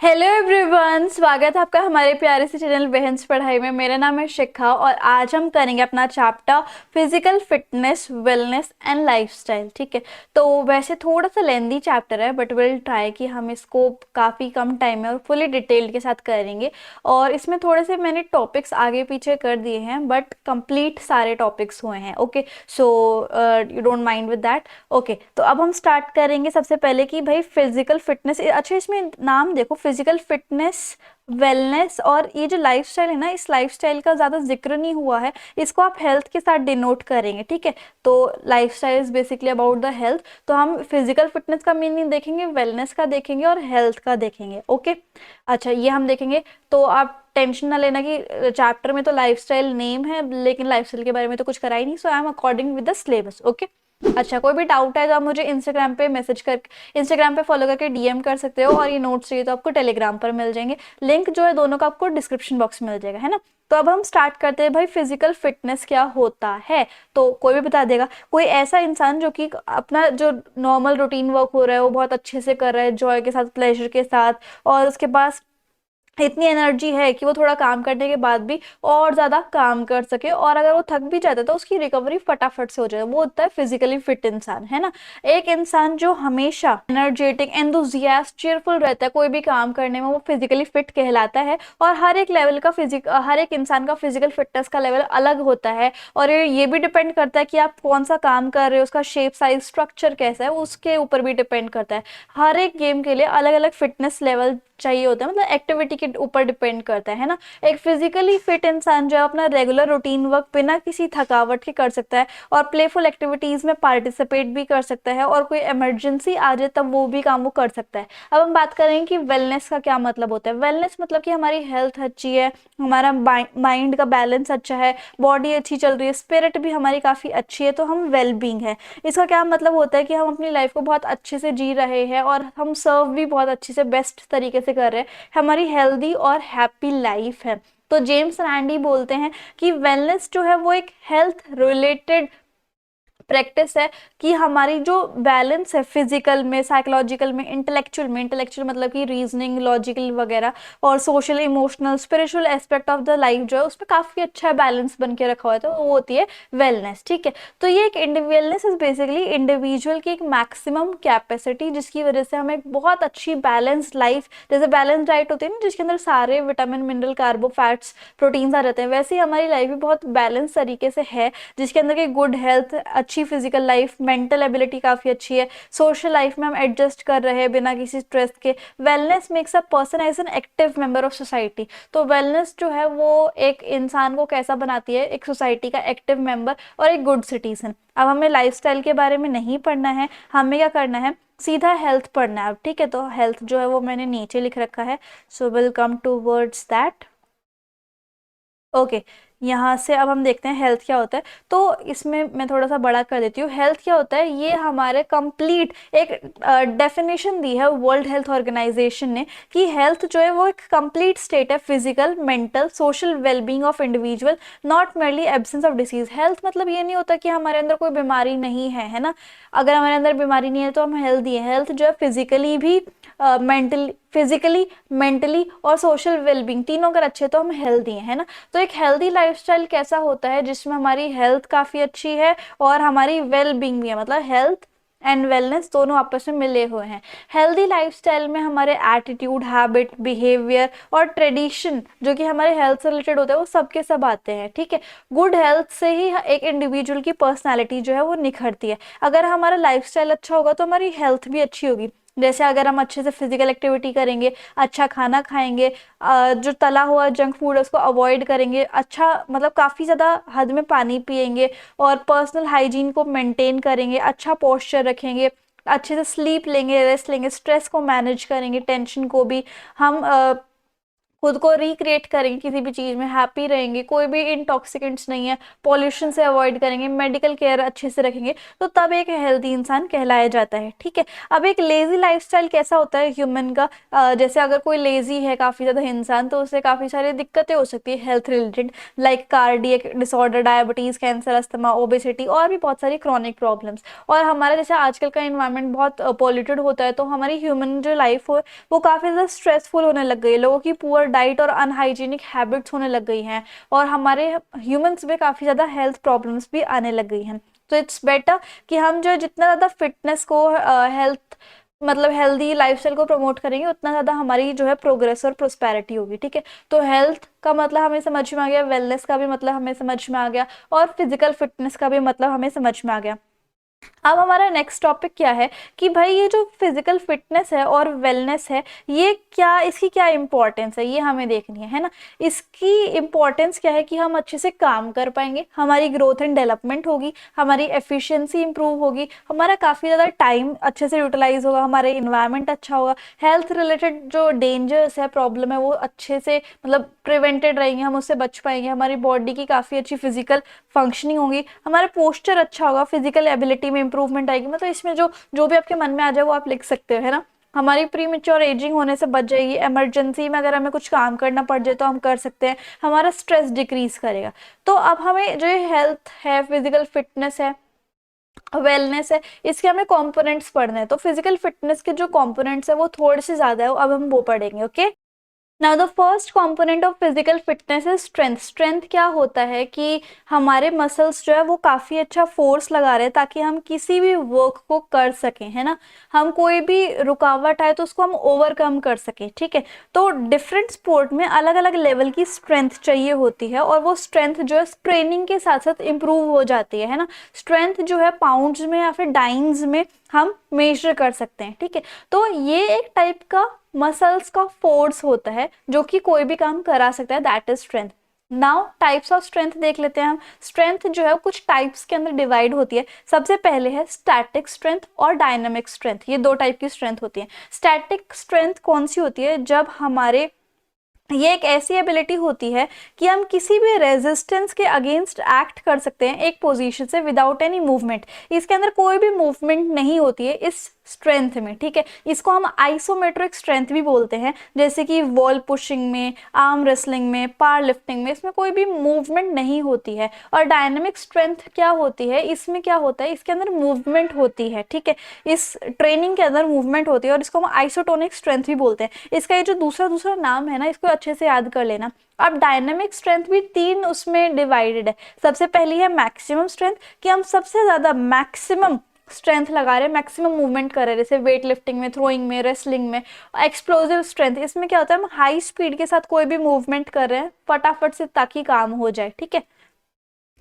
Hello everyone, स्वागत है आपका हमारे प्यारे से चैनल बहन्स पढ़ाई में। मेरा नाम है शिखा और आज हम करेंगे अपना chapter physical fitness, wellness and lifestyle. ठीक है, तो वैसे थोड़ा सा लेंदी चैप्टर है बट विल ट्राई कि हम इसको काफ़ी कम टाइम में और फुली डिटेल्ड के साथ करेंगे। और इसमें थोड़े से मैंने टॉपिक्स आगे पीछे कर दिए हैं बट कंप्लीट सारे टॉपिक्स हुए हैं। Okay, so you don't mind with that. Okay, तो अब हम स्टार्ट करेंगे सबसे पहले कि भाई फिजिकल फिटनेस। अच्छा, इसमें नाम देखो, फिजिकल फिटनेस, वेलनेस और ये जो लाइफस्टाइल है ना, इस लाइफस्टाइल का ज़्यादा जिक्र नहीं हुआ है। इसको आप हेल्थ के साथ डिनोट करेंगे। ठीक है, तो lifestyle is basically about the health. तो हम फिजिकल फिटनेस का मीनिंग देखेंगे, वेलनेस का देखेंगे और हेल्थ का देखेंगे। ओके, अच्छा ये हम देखेंगे। तो आप टेंशन ना लेना कि चैप्टर में तो लाइफस्टाइल नेम है लेकिन लाइफस्टाइल के बारे में तो कुछ करा ही नहीं। So I am according with the syllabus. Okay, अच्छा कोई भी डाउट है तो आप मुझे इंस्टाग्राम पे मैसेज कर, इंस्टाग्राम पे फॉलो करके डीएम कर सकते हो। और ये नोट्स चाहिए तो आपको टेलीग्राम पर मिल जाएंगे। लिंक जो है दोनों का आपको डिस्क्रिप्शन बॉक्स में मिल जाएगा, है ना। तो अब हम स्टार्ट करते हैं भाई, फिजिकल फिटनेस क्या होता है। तो कोई भी बता देगा। कोई ऐसा इंसान जो कि अपना जो नॉर्मल रूटीन वर्क हो रहा है वो बहुत अच्छे से कर रहा है, जॉय के साथ, प्लेजर के साथ, और उसके पास इतनी एनर्जी है कि वो थोड़ा काम करने के बाद भी और ज्यादा काम कर सके, और अगर वो थक भी जाता है तो उसकी रिकवरी फटाफट से हो जाए, वो होता है फिजिकली फिट इंसान, है ना। एक इंसान जो हमेशा एनर्जेटिक, एंथुजियास्ट, चीयरफुल रहता है कोई भी काम करने में, वो फिजिकली फिट कहलाता है। और हर एक लेवल का हर एक इंसान का फिजिकल फिटनेस का लेवल अलग होता है। और ये भी डिपेंड करता है कि आप कौन सा काम कर रहे हो, उसका शेप, साइज, स्ट्रक्चर कैसा है, उसके ऊपर भी डिपेंड करता है। हर एक गेम के लिए अलग अलग फिटनेस लेवल चाहिए होता है, मतलब एक्टिविटी के ऊपर डिपेंड करता है ना। एक फिजिकली फिट इंसान जो है अपना रेगुलर रूटीन वर्क बिना किसी थकावट के कर सकता है और प्लेफुल एक्टिविटीज में पार्टिसिपेट भी कर सकता है, और कोई इमरजेंसी आ जाए तब वो भी काम वो कर सकता है। अब हम बात करेंगे कि वेलनेस का क्या मतलब होता है। वेलनेस मतलब कि हमारी हेल्थ अच्छी है, हमारा माइंड का बैलेंस अच्छा है, बॉडी अच्छी चल रही है, स्पिरिट भी हमारी काफ़ी अच्छी है, तो हम वेल बींग है। इसका क्या मतलब होता है कि हम अपनी लाइफ को बहुत अच्छे से जी रहे हैं और हम सर्व भी बहुत अच्छे से, बेस्ट तरीके से कर रहे हैं, हमारी हेल्दी और हैप्पी लाइफ है। तो जेम्स रैंडी बोलते हैं कि वेलनेस जो है वो एक हेल्थ रिलेटेड प्रैक्टिस है, कि हमारी जो बैलेंस है फिजिकल में, साइकोलॉजिकल में, इंटेलेक्चुअल में, इंटेलेक्चुअल मतलब कि रीजनिंग, लॉजिकल वगैरह, और social, emotional, spiritual aspect of the life जो है उसमें काफी अच्छा बैलेंस बन के रखा हुआ है, तो वो होती है वेलनेस। ठीक है, तो ये एक वेलनेस इज बेसिकली इंडिविजुअल की एक मैक्सिमम कैपेसिटी, जिसकी वजह से हमें एक बहुत अच्छी बैलेंस लाइफ, जैसे बैलेंस डाइट होती है ना जिसके अंदर सारे विटामिन, मिनरल, कार्बोफैट्स, प्रोटीन्स आ जाते हैं, वैसे ही हमारी लाइफ भी बहुत बैलेंस तरीके से है, जिसके अंदर की गुड हेल्थ, अच्छी फिजिकल लाइफ, मेंटल एबिलिटी काफ़ी अच्छी है, सोशल लाइफ में हम एडजस्ट कर रहे हैं बिना किसी स्ट्रेस के। Wellness makes a person as an active member of society. तो वेलनेस जो है वो एक इंसान को कैसा बनाती है, एक सोसाइटी का एक्टिव मेंबर और एक गुड सिटीजन। अब हमें लाइफस्टाइल के बारे में नहीं पढ़ना है, हमें क्या करना है, सीधा हेल्थ पढ़ना है। अब ठीक है, तो हेल्थ जो है वो मैंने नीचे लिख रखा है, so will come to words that. Okay, यहाँ से अब हम देखते हैं हेल्थ क्या होता है। तो इसमें मैं थोड़ा सा बड़ा कर देती हूँ। हेल्थ क्या होता है, ये हमारे कंप्लीट एक डेफिनेशन दी है वर्ल्ड हेल्थ ऑर्गेनाइजेशन ने, कि हेल्थ जो है वो एक कंप्लीट स्टेट है, physical, mental, social wellbeing of individual, not merely absence of disease. Health मतलब ये नहीं होता कि हमारे अंदर कोई बीमारी नहीं है ना। अगर हमारे अंदर बीमारी नहीं है तो हम हेल्दी है। हेल्थ जो है फिजिकली भी, मेंटली, फिजिकली, मेंटली और सोशल वेलबींग तीनों अगर अच्छे तो हम हेल्दी हैं, है ना। तो एक हेल्दी लाइफस्टाइल कैसा होता है, जिसमें हमारी हेल्थ काफ़ी अच्छी है और हमारी वेल बींग भी है, मतलब हेल्थ एंड वेलनेस दोनों आपस में मिले हुए हैं। हेल्दी लाइफस्टाइल में हमारे एटीट्यूड, हैबिट, बिहेवियर और ट्रेडिशन जो कि हमारे हेल्थ से रिलेटेड होता है वो सब के सब आते हैं। ठीक है, गुड हेल्थ से ही एक इंडिविजुअल की पर्सनैलिटी जो है वो निखरती है। अगर हमारा लाइफस्टाइल अच्छा होगा तो हमारी हेल्थ भी अच्छी होगी। जैसे अगर हम अच्छे से फिजिकल एक्टिविटी करेंगे, अच्छा खाना खाएंगे, जो तला हुआ जंक फूड है उसको अवॉइड करेंगे, अच्छा मतलब काफ़ी ज़्यादा हद में पानी पिएंगे, और पर्सनल हाइजीन को मेंटेन करेंगे, अच्छा पोस्चर रखेंगे, अच्छे से स्लीप लेंगे, रेस्ट लेंगे, स्ट्रेस को मैनेज करेंगे, टेंशन को भी हम खुद को रिक्रिएट करेंगे किसी भी चीज में, हैप्पी रहेंगे, कोई भी इंटॉक्सिकेंट्स नहीं है, पॉल्यूशन से अवॉइड करेंगे, मेडिकल केयर अच्छे से रखेंगे, तो तब एक हेल्दी इंसान कहलाया जाता है। ठीक है। अब एक लेजी लाइफस्टाइल कैसा होता है ह्यूमन का, जैसे अगर कोई लेजी है काफी ज्यादा इंसान, तो उससे काफी सारी दिक्कतें हो सकती है health related, like cardiac disorder, diabetes, cancer, asthma, obesity और भी बहुत सारी क्रॉनिक प्रॉब्लम्स। और हमारा जैसे आजकल का इन्वायरमेंट बहुत पॉल्यूटेड होता है, तो हमारी ह्यूमन जो लाइफ हो वो काफी ज्यादा स्ट्रेसफुल होने लग गई है, लोगों की पुअर डाइट और अनहाइजीनिक हैबिट्स होने लग गई हैं, और हमारे ह्यूमंस में काफी ज्यादा हेल्थ प्रॉब्लम्स भी आने लग गई हैं। तो इट्स बेटर कि हम जो है जितना ज्यादा फिटनेस को, हेल्थ मतलब हेल्दी लाइफस्टाइल को प्रमोट करेंगे, उतना ज्यादा हमारी जो है प्रोग्रेस और प्रोस्पेरिटी होगी। ठीक है। तो हेल्थ का मतलब हमें समझ में आ गया, वेलनेस का भी मतलब हमें समझ में आ गया, और फिजिकल फिटनेस का भी मतलब हमें समझ में आ गया। अब हमारा नेक्स्ट टॉपिक क्या है कि भाई ये जो फिजिकल फिटनेस है और वेलनेस है, ये क्या, इसकी क्या इंपॉर्टेंस है, ये हमें देखनी है ना। इसकी इंपॉर्टेंस क्या है कि हम अच्छे से काम कर पाएंगे, हमारी ग्रोथ एंड डेवलपमेंट होगी, हमारी एफिशिएंसी इंप्रूव होगी, हमारा काफ़ी ज़्यादा टाइम अच्छे से यूटिलाइज होगा, हमारे इन्वायरमेंट अच्छा होगा, हेल्थ रिलेटेड जो डेंजर्स है, प्रॉब्लम है, वो अच्छे से मतलब प्रिवेंटेड रहेंगे, हम उससे बच पाएंगे, हमारी बॉडी की काफ़ी अच्छी फिजिकल फंक्शनिंग होगी, हमारा पोस्चर अच्छा होगा, फिजिकल एबिलिटी में इंप्रूवमेंट आएगी। मतलब इसमें जो जो भी आपके मन में आ जाए वो आप लिख सकते हो, है ना। हमारी प्री मेच्योर एजिंग होने से बच जाएगी, इमरजेंसी में अगर हमें कुछ काम करना पड़ जाए तो हम कर सकते हैं, हमारा स्ट्रेस डिक्रीज करेगा। तो अब हमें जो हेल्थ है, फिजिकल फिटनेस है, वेलनेस है, इसके हमें कंपोनेंट्स पढ़ने हैं। तो फिजिकल फिटनेस के जो कंपोनेंट्स है वो थोड़े से ज्यादा है, अब हम वो पढ़ेंगे। Okay. Now the first component of physical fitness is strength. Strength क्या होता है कि हमारे मसल्स जो है वो काफ़ी अच्छा फोर्स लगा रहे हैं ताकि हम किसी भी वर्क को कर सकें, है ना। हम कोई भी रुकावट आए तो उसको हम ओवरकम कर सकें। ठीक है। तो डिफरेंट स्पोर्ट में अलग अलग लेवल की स्ट्रेंथ चाहिए होती है, और वो स्ट्रेंथ जो है ट्रेनिंग के साथ साथ इम्प्रूव हो जाती है ना। स्ट्रेंथ जो है पाउंड्स में या फिर डाइंस में हम मेजर कर सकते हैं। ठीक है। तो ये एक टाइप का मसल्स का फोर्स होता है जो कि कोई भी काम करा सकता है, that is strength. Now types of strength देख लेते हैं हम। स्ट्रेंथ जो है कुछ टाइप्स के अंदर डिवाइड होती है। सबसे पहले है स्टैटिक स्ट्रेंथ और डायनामिक स्ट्रेंथ, ये दो टाइप की स्ट्रेंथ होती है। स्टैटिक स्ट्रेंथ कौन सी होती है, जब हमारे, ये एक ऐसी एबिलिटी होती है कि हम किसी भी रेजिस्टेंस के अगेंस्ट एक्ट कर सकते हैं एक पोजीशन से विदाउट एनी मूवमेंट। इसके अंदर कोई भी मूवमेंट नहीं होती है इस स्ट्रेंथ में। ठीक है। इसको हम आइसोमेट्रिक स्ट्रेंथ भी बोलते हैं, जैसे कि वॉल पुशिंग में, आर्म रेसलिंग में, पावर लिफ्टिंग में, इसमें कोई भी मूवमेंट नहीं होती है। और डायनामिक स्ट्रेंथ क्या होती है, इसमें क्या होता है, इसके अंदर मूवमेंट होती है। ठीक है। इस ट्रेनिंग के अंदर मूवमेंट होती है, और इसको हम आइसोटोनिक स्ट्रेंथ भी बोलते हैं। इसका ये जो दूसरा दूसरा नाम है ना, इसको अच्छे से याद कर लेना। अब डायनामिक स्ट्रेंथ भी तीन उसमें डिवाइडेड है। सबसे पहली है मैक्सिमम स्ट्रेंथ, कि हम सबसे ज्यादा मैक्सिमम स्ट्रेंथ लगा रहे हैं, मैक्सिमम मूवमेंट कर रहे हैं, जैसे वेट लिफ्टिंग में, थ्रोइंग में, रेसलिंग में। एक्सप्लोसिव स्ट्रेंथ, इसमें क्या होता है, हम हाई स्पीड के साथ कोई भी मूवमेंट कर रहे हैं फटाफट से ताकि काम हो जाए। ठीक है।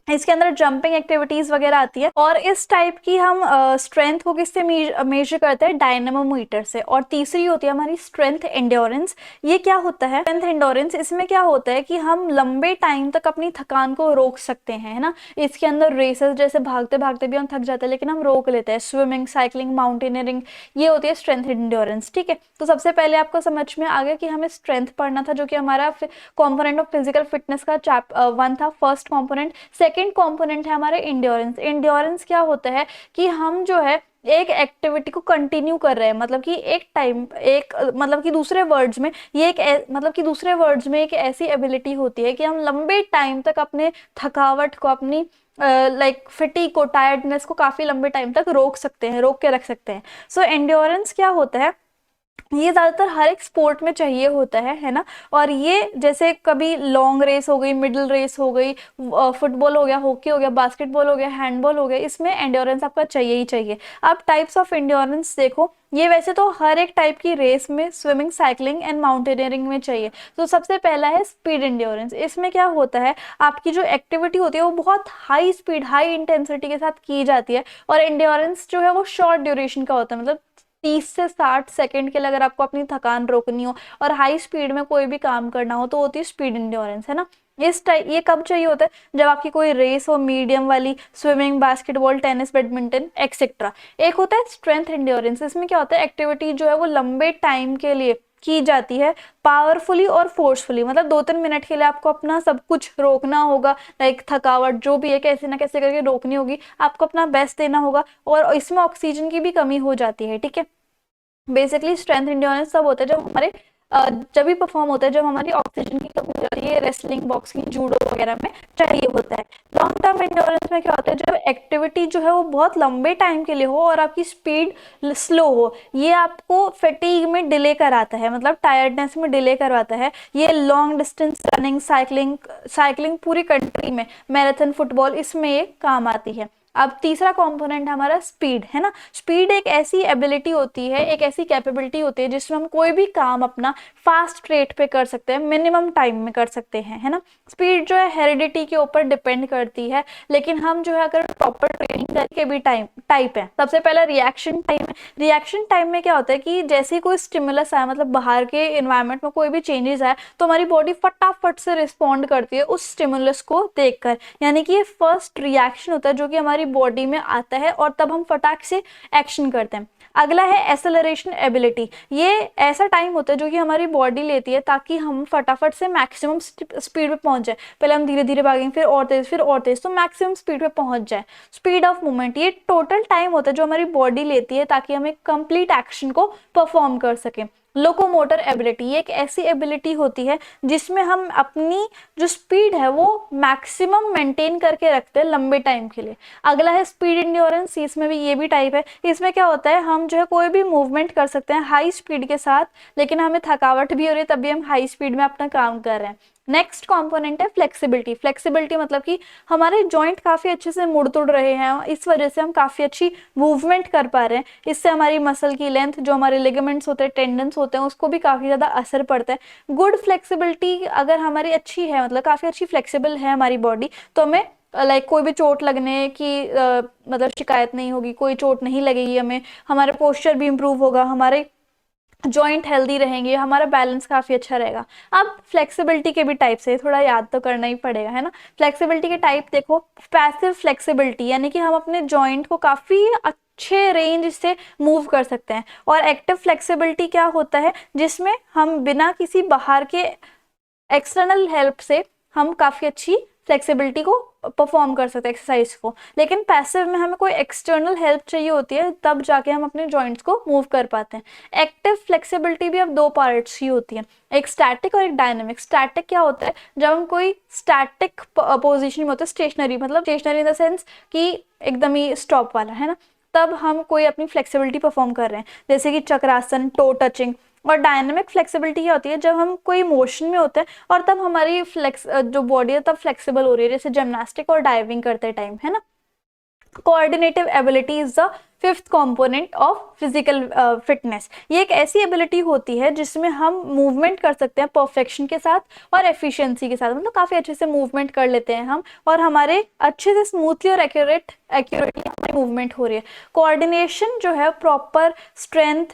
इसके अंदर जंपिंग एक्टिविटीज वगैरह आती है, और इस टाइप की हम स्ट्रेंथ को किससे मेजर करते हैं, डायनेमोमीटर से। और तीसरी होती है हमारी स्ट्रेंथ एंड्योरेंस। ये क्या होता है स्ट्रेंथ एंड्योरेंस, इसमें क्या होता है कि हम लंबे टाइम तक अपनी थकान को रोक सकते हैं, है ना। इसके अंदर रेसेस, जैसे भागते भागते भी हम थक जाते हैं लेकिन हम रोक लेते हैं, स्विमिंग, साइकिलिंग, माउंटेनियरिंग, ये होती है स्ट्रेंथ एंड्योरेंस। ठीक है। तो सबसे पहले आपको समझ में आ गया कि हमें स्ट्रेंथ पढ़ना था, जो कि हमारा कॉम्पोनेंट ऑफ फिजिकल फिटनेस का वन था, फर्स्ट कॉम्पोनेंट। सेकेंड कंपोनेंट है हमारे इंड्योरेंस। इंड्योरेंस क्या होता है कि हम जो है एक एक्टिविटी को कंटिन्यू कर रहे हैं, मतलब कि एक टाइम, एक मतलब कि दूसरे वर्ड्स में ये मतलब कि दूसरे वर्ड्स में एक ऐसी एबिलिटी होती है कि हम लंबे टाइम तक अपने थकावट को, अपनी लाइक फिटी को, टायर्डनेस को काफी लंबे टाइम तक रोक सकते हैं, रोक के रख सकते हैं। सो एंड्योरेंस क्या होता है, ये ज्यादातर हर एक स्पोर्ट में चाहिए होता है ना। और ये जैसे कभी लॉन्ग रेस हो गई, मिडिल रेस हो गई, फुटबॉल हो गया, हॉकी हो गया, बास्केटबॉल हो गया, हैंडबॉल हो गया, इसमें एंड्योरेंस आपका चाहिए ही चाहिए। अब टाइप्स ऑफ एंड्योरेंस देखो, ये वैसे तो हर एक टाइप की रेस में, स्विमिंग, साइकिलिंग एंड माउंटेनियरिंग में चाहिए। तो सबसे पहला है स्पीड एंड्योरेंस। इसमें क्या होता है, आपकी जो एक्टिविटी होती है वो बहुत हाई स्पीड, हाई इंटेंसिटी के साथ की जाती है, और एंड्योरेंस जो है वो शॉर्ट ड्यूरेशन का होता है, मतलब 30 से 60 सेकंड के लिए अगर आपको अपनी थकान रोकनी हो और हाई स्पीड में कोई भी काम करना हो तो होती है स्पीड एंड्योरेंस, है ना। इस टाइप ये कब चाहिए होता है, जब आपकी कोई रेस हो, मीडियम वाली, swimming, basketball, tennis, badminton etcetera. एक होता है स्ट्रेंथ एंड्योरेंस। इसमें क्या होता है, एक्टिविटी जो है वो लंबे टाइम के लिए की जाती है पावरफुली और फोर्सफुली। मतलब 2-3 मिनट के लिए आपको अपना सब कुछ रोकना होगा, लाइक थकावट जो भी है कैसे ना कैसे करके रोकनी होगी, आपको अपना बेस्ट देना होगा। और इसमें ऑक्सीजन की भी कमी हो जाती है, ठीक है। बेसिकली स्ट्रेंथ इंड्योरेंस तब होता है जब हमारे जब भी परफॉर्म होता है जब हमारी ऑक्सीजन की कमी हो जाती है, रेसलिंग, बॉक्सिंग, जूडो वगैरह में चाहिए होता है। लॉन्ग टर्म इंड्योरेंस में क्या होता है, जब एक्टिविटी जो है वो बहुत लंबे टाइम के लिए हो और आपकी स्पीड स्लो हो, ये आपको फैटीग में डिले कराता है, मतलब टायर्डनेस में डिले करवाता है। ये long distance running, cycling, cycling पूरी कंट्री में, मैराथन, फुटबॉल, इसमें ये काम आती है। अब तीसरा कंपोनेंट हमारा स्पीड है ना। स्पीड एक ऐसी एबिलिटी होती है, एक ऐसी कैपेबिलिटी होती है जिसमें हम कोई भी काम अपना फास्ट रेट पे कर सकते हैं, मिनिमम टाइम में कर सकते हैं, है ना। स्पीड जो है हेरिडिटी के ऊपर डिपेंड करती है, लेकिन हम जो है अगर प्रॉपर ट्रेनिंग करके भी टाइप है। सबसे पहला रिएक्शन टाइम है। रिएक्शन टाइम में क्या होता है कि जैसे ही कोई स्टिमुलस आया, मतलब बाहर के एनवायरनमेंट में कोई भी चेंजेस आए, तो हमारी बॉडी फटाफट से रिस्पॉन्ड करती है उस स्टिमुलस को देखकर। यानी कि ये फर्स्ट रिएक्शन होता है जो कि हमारी बॉडी में आता है और तब हम फटाक से एक्शन करते हैं। अगला है एक्सेलरेशन एबिलिटी। ये ऐसा टाइम होता है जो कि हमारी बॉडी लेती है ताकि हम फटाफट से मैक्सिमम स्पीड पे पहुंच जाए। पहले हम धीरे धीरे भागेंगे, फिर और तेज, फिर और तेज, तो मैक्सिमम स्पीड पे पहुंच जाए। स्पीड ऑफ मूवमेंट, ये टोटल टाइम होता है जो हमारी बॉडी लेती है ताकि हम एक कंप्लीट एक्शन को परफॉर्म कर सकें। लोकोमोटर एबिलिटी, ये एक ऐसी एबिलिटी होती है जिसमें हम अपनी जो स्पीड है वो मैक्सिमम मेंटेन करके रखते हैं लंबे टाइम के लिए। अगला है स्पीड इंड्योरेंस, इसमें भी ये भी टाइप है। इसमें क्या होता है, हम जो है कोई भी मूवमेंट कर सकते हैं हाई स्पीड के साथ, लेकिन हमें थकावट भी हो रही है तब भी हम हाई स्पीड में अपना काम कर रहे हैं। नेक्स्ट कंपोनेंट है फ्लेक्सिबिलिटी। फ्लेक्सिबिलिटी मतलब कि हमारे जॉइंट काफी अच्छे से मुड़ तुड़ रहे हैं, इस वजह से हम काफी अच्छी मूवमेंट कर पा रहे हैं। इससे हमारी मसल की लेंथ, जो हमारे लिगामेंट्स होते हैं, टेंडन्स होते हैं, उसको भी काफी ज्यादा असर पड़ता है। गुड फ्लेक्सिबिलिटी अगर हमारी अच्छी है, मतलब काफी अच्छी फ्लेक्सिबल है हमारी बॉडी, तो हमें लाइक कोई भी चोट लगने की मतलब शिकायत नहीं होगी, कोई चोट नहीं लगेगी हमें, हमारा पोस्चर भी इंप्रूव होगा, हमारे जॉइंट हेल्दी रहेंगे, हमारा बैलेंस काफी अच्छा रहेगा। अब फ्लेक्सिबिलिटी के भी टाइप से थोड़ा याद तो करना ही पड़ेगा, है ना। फ्लेक्सिबिलिटी के टाइप देखो, पैसिव फ्लेक्सिबिलिटी यानी कि हम अपने जॉइंट को काफी अच्छे रेंज से मूव कर सकते हैं। और एक्टिव फ्लेक्सिबिलिटी क्या होता है, जिसमें हम बिना किसी बाहर के एक्सटर्नल हेल्प से हम काफी अच्छी फ्लेक्सिबिलिटी को परफॉर्म कर सकते हैं, एक्सरसाइज को। लेकिन पैसिव में हमें कोई एक्सटर्नल हेल्प चाहिए होती है, तब जाके हम अपने जॉइंट्स को मूव कर पाते हैं। एक्टिव फ्लेक्सिबिलिटी भी अब दो पार्ट्स ही होती है, एक स्टैटिक और एक डायनेमिक। स्टैटिक क्या होता है, जब हम कोई स्टैटिक पोजिशन में होते हैं, स्टेशनरी, मतलब स्टेशनरी इन द सेंस कि एकदम ही स्टॉप वाला, है ना, तब हम कोई अपनी फ्लेक्सिबिलिटी परफॉर्म कर रहे हैं, जैसे कि चक्रासन, टो टचिंग। और डायनामिक फ्लेक्सिबिलिटी क्या होती है, जब हम कोई मोशन में होते हैं और तब हमारी जो बॉडी है तब फ्लेक्सिबल हो रही है, जैसे जिम्नास्टिक और डाइविंग करते टाइम, है ना। Coordinative ability is the fifth component of physical fitness. ये एक ऐसी एबिलिटी होती है जिसमें हम मूवमेंट कर सकते हैं परफेक्शन के साथ और एफिशिएंसी के साथ, मतलब काफी अच्छे से मूवमेंट कर लेते हैं हम, और हमारे अच्छे से स्मूथली और एक्यूरेटली हमारी मूवमेंट हो रही है। कोऑर्डिनेशन जो है, proper strength,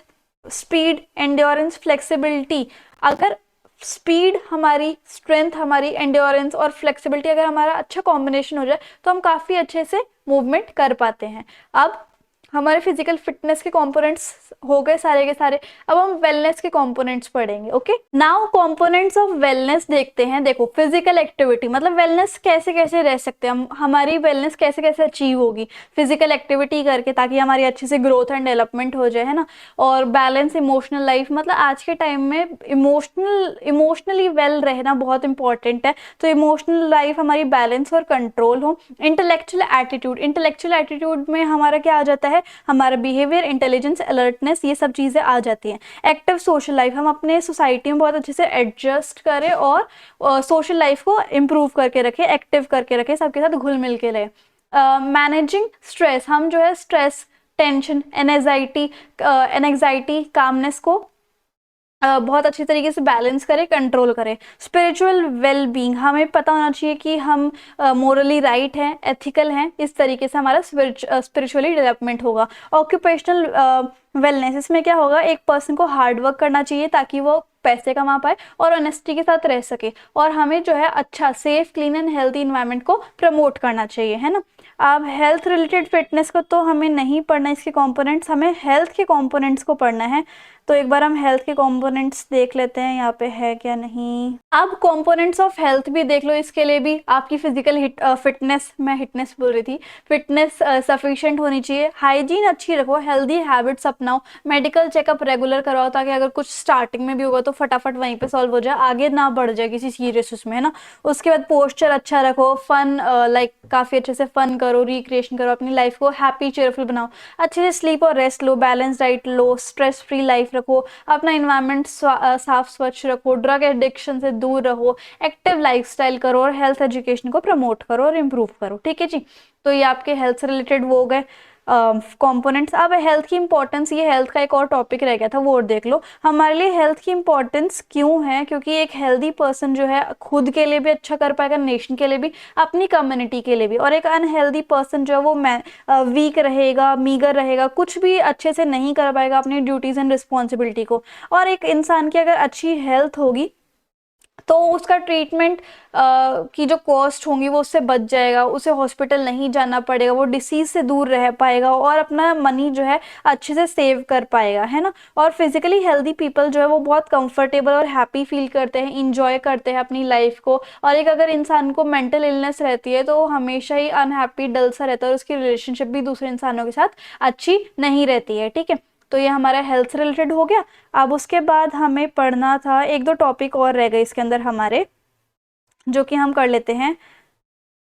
speed, endurance, flexibility. अगर स्पीड हमारी, स्ट्रेंथ हमारी, एंड्योरेंस और फ्लेक्सिबिलिटी अगर हमारा अच्छा कॉम्बिनेशन हो जाए तो हम काफी अच्छे से मूवमेंट कर पाते हैं। अब हमारे फिजिकल फिटनेस के कंपोनेंट्स हो गए सारे के सारे। अब हम वेलनेस के कंपोनेंट्स पढ़ेंगे। Okay, now components of wellness देखते हैं। देखो, फिजिकल एक्टिविटी मतलब वेलनेस कैसे कैसे रह सकते हैं हम, हमारी वेलनेस कैसे कैसे अचीव होगी फिजिकल एक्टिविटी करके, ताकि हमारी अच्छे से ग्रोथ एंड डेवलपमेंट हो जाए, है ना। और बैलेंस इमोशनल लाइफ, मतलब आज के टाइम में इमोशनली वेल रहना बहुत इंपॉर्टेंट है, तो इमोशनल लाइफ हमारी बैलेंस और कंट्रोल हो। इंटेलेक्चुअल एटीट्यूड, इंटेलेक्चुअल एटीट्यूड में हमारा क्या आ जाता है, हमारा बिहेवियर, इंटेलिजेंस, अलर्टनेस, ये सब चीजें आ जाती हैं। एक्टिव सोशल लाइफ, हम अपने सोसाइटी में बहुत अच्छे से एडजस्ट करें और सोशल लाइफ को इम्प्रूव करके रखें, एक्टिव करके रखें, सबके साथ घुल मिल के रहे। मैनेजिंग स्ट्रेस, हम जो है स्ट्रेस, टेंशन, एनजाइटी, कामनेस को बहुत अच्छी तरीके से बैलेंस करें, कंट्रोल करें। स्पिरिचुअल वेल बीइंग, हमें पता होना चाहिए कि हम मोरली राइट हैं, एथिकल हैं, इस तरीके से हमारा स्पिरिचुअली डेवलपमेंट होगा। ऑक्यूपेशनल वेलनेस, इसमें क्या होगा, एक पर्सन को हार्ड वर्क करना चाहिए ताकि वो पैसे कमा पाए और ऑनेस्टी के साथ रह सके, और हमें जो है अच्छा, safe, clean and healthy environment को प्रमोट करना चाहिए, है ना। अब हेल्थ रिलेटेड फिटनेस को तो हमें नहीं पढ़ना, इसके कंपोनेंट्स, हमें हेल्थ के कंपोनेंट्स को पढ़ना है। तो एक बार हम हेल्थ के कंपोनेंट्स देख लेते हैं, यहाँ पे है क्या नहीं। अब कंपोनेंट्स ऑफ हेल्थ भी देख लो। इसके लिए भी आपकी फिजिकल फिटनेस, मैं हिटनेस बोल रही थी, फिटनेस सफिशिएंट होनी चाहिए, हाइजीन अच्छी रखो, हेल्दी हैबिट्स अपनाओ, मेडिकल चेकअप रेगुलर करवाओ, ताकि अगर कुछ स्टार्टिंग में भी होगा तो फटाफट वहीं पे सॉल्व हो जाए, आगे ना बढ़ जाए किसी सीरियस उसमें, है ना। उसके बाद पोस्चर अच्छा रखो, फन लाइक काफी अच्छे से फन करो, रिक्रिएशन करो, अपनी लाइफ को हैप्पी चेयरफुल बनाओ, अच्छे से स्लीप और रेस्ट लो, बैलेंस डाइट लो, स्ट्रेस फ्री लाइफ रखो, अपना इन्वायरमेंट साफ स्वच्छ रखो, ड्रग एडिक्शन से दूर रहो, एक्टिव लाइफस्टाइल करो और हेल्थ एजुकेशन को प्रमोट करो और इम्प्रूव करो। ठीक है जी। तो ये आपके हेल्थ से रिलेटेड वो हो गए कंपोनेंट्स। अब हेल्थ की इंपॉर्टेंस, ये हेल्थ का एक और टॉपिक रह गया था, वो और देख लो। हमारे लिए हेल्थ की इंपॉर्टेंस क्यों है? क्योंकि एक हेल्दी पर्सन जो है खुद के लिए भी अच्छा कर पाएगा, नेशन के लिए भी, अपनी कम्युनिटी के लिए भी। और एक अनहेल्दी पर्सन जो है वो वीक रहेगा, मीगर रहेगा, कुछ भी अच्छे से नहीं कर पाएगा अपनी ड्यूटीज एंड रिस्पॉन्सिबिलिटी को। और एक इंसान की अगर अच्छी हेल्थ होगी तो उसका ट्रीटमेंट की जो कॉस्ट होंगी वो उससे बच जाएगा, उसे हॉस्पिटल नहीं जाना पड़ेगा, वो डिसीज से दूर रह पाएगा और अपना मनी जो है अच्छे से सेव कर पाएगा, है ना। और फिजिकली हेल्दी पीपल जो है वो बहुत कंफर्टेबल और हैप्पी फील करते हैं, इंजॉय करते हैं अपनी लाइफ को। और एक अगर इंसान को मेंटल इलनेस रहती है तो वो हमेशा ही अनहैप्पी, डल सा रहता है और उसकी रिलेशनशिप भी दूसरे इंसानों के साथ अच्छी नहीं रहती है। ठीक है, तो ये हमारा हेल्थ से रिलेटेड हो गया। अब उसके बाद हमें पढ़ना था, एक दो टॉपिक और रह गए इसके अंदर हमारे, जो कि हम कर लेते हैं।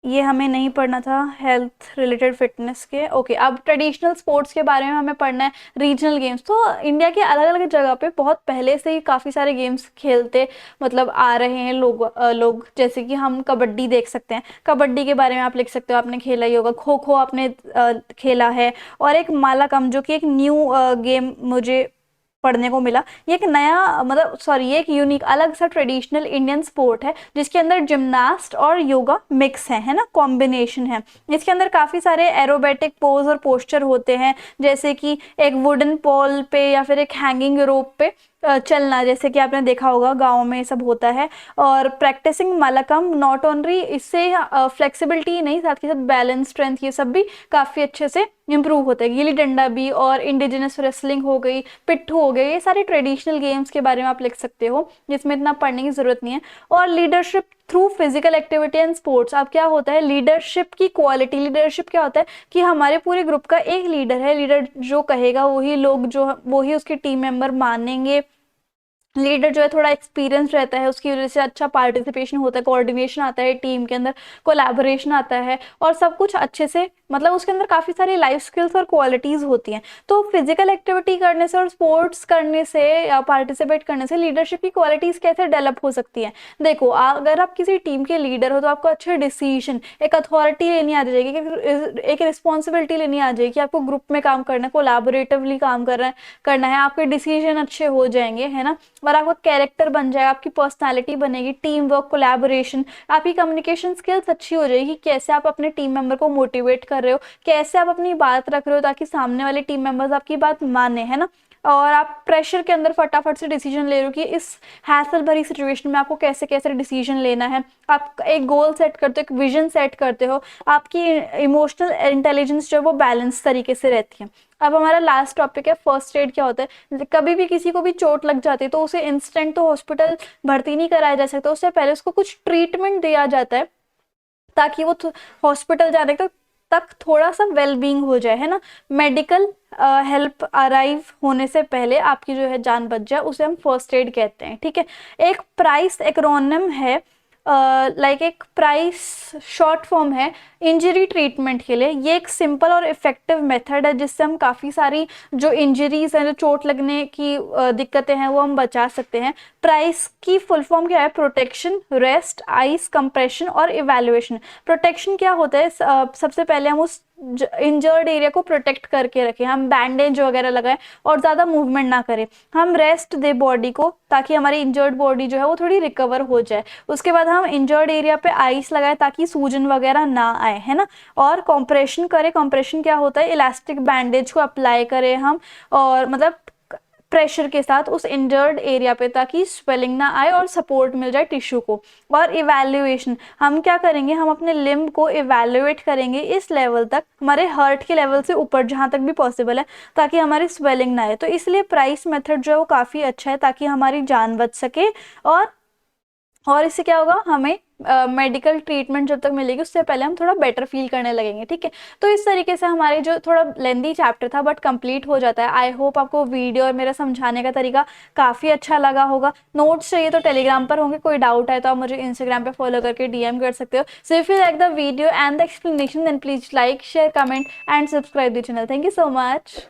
ये हमें नहीं पढ़ना था हेल्थ रिलेटेड फिटनेस के। ओके, अब ट्रेडिशनल स्पोर्ट्स के बारे में हमें पढ़ना है, रीजनल गेम्स। तो इंडिया के अलग अलग जगह पे बहुत पहले से ही काफ़ी सारे गेम्स खेलते मतलब आ रहे हैं लोग, जैसे कि हम कबड्डी देख सकते हैं, कबड्डी के बारे में आप लिख सकते हो, आपने खेला ही होगा। खो खो आपने खेला है। और एक मालाकम, जो कि एक न्यू गेम मुझे पढ़ने को मिला। ये एक नया मतलब सॉरी ये एक यूनिक अलग सा ट्रेडिशनल इंडियन स्पोर्ट है, जिसके अंदर जिम्नास्ट और योगा मिक्स है ना, कॉम्बिनेशन है। इसके अंदर काफी सारे एरोबेटिक पोज और पोस्चर होते हैं, जैसे कि एक वुडन पोल पे या फिर एक हैंगिंग रोप पे चलना, जैसे कि आपने देखा होगा गाँव में सब होता है। और प्रैक्टिसिंग मलकम नॉट ओनली इससे फ्लेक्सिबिलिटी नहीं, साथ ही साथ बैलेंस, स्ट्रेंथ, ये सब भी काफ़ी अच्छे से इम्प्रूव होता है। गिल्ली डंडा भी, और इंडिजिनस रेसलिंग हो गई, पिट्ठू हो गए, ये सारे ट्रेडिशनल गेम्स के बारे में आप लिख सकते हो, जिसमें इतना पढ़ने की जरूरत नहीं है। और leadership through physical activity and sports. अब क्या होता है लीडरशिप की क्वालिटी, लीडरशिप क्या होता है कि हमारे पूरे ग्रुप का एक लीडर है, लीडर जो कहेगा वही लोग जो वही उसके टीम मेंबर मानेंगे। लीडर जो है थोड़ा एक्सपीरियंस रहता है, उसकी वजह से अच्छा पार्टिसिपेशन होता है, कोऑर्डिनेशन आता है टीम के अंदर, कोलैबोरेशन आता है, और सब कुछ अच्छे से मतलब उसके अंदर काफ़ी सारी लाइफ स्किल्स और क्वालिटीज़ होती हैं। तो फिजिकल एक्टिविटी करने से और स्पोर्ट्स करने से या पार्टिसिपेट करने से लीडरशिप की क्वालिटीज़ कैसे डेवलप हो सकती हैं? देखो, अगर आप किसी टीम के लीडर हो तो आपको अच्छे डिसीजन, एक अथॉरिटी लेनी आ जाएगी, एक रिस्पॉन्सिबिलिटी लेनी आ जाएगी, आपको ग्रुप में काम करना है, कोलैबोरेटिवली काम करना है, आपके डिसीजन अच्छे हो जाएंगे, है ना। और आपका कैरेक्टर बन जाएगा, आपकी पर्सनालिटी बनेगी, टीम वर्क, कोलैबोरेशन, आपकी कम्युनिकेशन स्किल्स अच्छी हो जाएगी, कैसे आप अपने टीम मेंबर को मोटिवेट कर रहे हो, कैसे आप अपनी बात रख रहे हो ताकि सामने वाले टीम मेंबर्स आपकी बात माने, है ना। और आप प्रेशर के अंदर फटाफट से डिसीजन ले रहे हो कि इस हैसल भरी सिचुएशन में आपको कैसे कैसे डिसीजन लेना है। आप एक गोल सेट करते हो, एक विजन सेट करते हो, आपकी इमोशनल इंटेलिजेंस जो है वो बैलेंस तरीके से रहती है। अब हमारा लास्ट टॉपिक है फर्स्ट एड। क्या होता है? कभी भी किसी को भी चोट लग जाती है तो उसे इंस्टेंट तो हॉस्पिटल भर्ती नहीं कराया जा सकता, उससे पहले उसको कुछ ट्रीटमेंट दिया जाता है ताकि वो हॉस्पिटल जाने तक थोड़ा सा वेलबींग हो जाए, है ना। मेडिकल हेल्प अराइव होने से पहले आपकी जो है जान बच जाए, उसे हम फर्स्ट एड कहते हैं। ठीक है, एक प्राइस एक्रोनिम है, लाइक एक प्राइस शॉर्ट फॉर्म है इंजरी ट्रीटमेंट के लिए। ये एक सिंपल और इफेक्टिव मेथड है जिससे हम काफ़ी सारी जो इंजरीज हैं, जो चोट लगने की दिक्कतें हैं, वो हम बचा सकते हैं। प्राइस की फुल फॉर्म क्या है? प्रोटेक्शन, रेस्ट, आइस कंप्रेशन और इवैल्यूएशन। प्रोटेक्शन क्या होता है? सबसे पहले हम उस इंजर्ड एरिया को प्रोटेक्ट करके रखें, हम बैंडेज वगैरह लगाएं और ज़्यादा मूवमेंट ना करें। हम रेस्ट दे बॉडी को ताकि हमारी इंजर्ड बॉडी जो है वो थोड़ी रिकवर हो जाए। उसके बाद हम इंजर्ड एरिया पे आइस लगाएं ताकि सूजन वगैरह ना आए, है ना। और कॉम्प्रेशन करें। कॉम्प्रेशन क्या होता है? इलास्टिक बैंडेज को अप्लाई करें हम, और मतलब प्रेशर के साथ उस इंजर्ड एरिया पे, ताकि स्वेलिंग ना आए और सपोर्ट मिल जाए टिश्यू को। और इवैल्यूएशन, हम क्या करेंगे, हम अपने लिम्ब को इवैल्यूएट करेंगे इस लेवल तक, हमारे हार्ट के लेवल से ऊपर जहाँ तक भी पॉसिबल है, ताकि हमारी स्वेलिंग ना आए। तो इसलिए प्राइस मेथड जो है वो काफ़ी अच्छा है, ताकि हमारी जान बच सके। और इससे क्या होगा, हमें मेडिकल ट्रीटमेंट जब तक मिलेगी उससे पहले हम थोड़ा बेटर फील करने लगेंगे, ठीक है। तो इस तरीके से हमारे जो थोड़ा लेंदी चैप्टर था बट कंप्लीट हो जाता है। आई होप आपको वीडियो और मेरा समझाने का तरीका काफ़ी अच्छा लगा होगा। नोट्स चाहिए तो टेलीग्राम पर होंगे, कोई डाउट है तो आप मुझे इंस्टाग्राम पे फॉलो करके डीएम कर सकते हो। So if you like the video and the explanation then please like share comment and subscribe the channel. Thank you so much.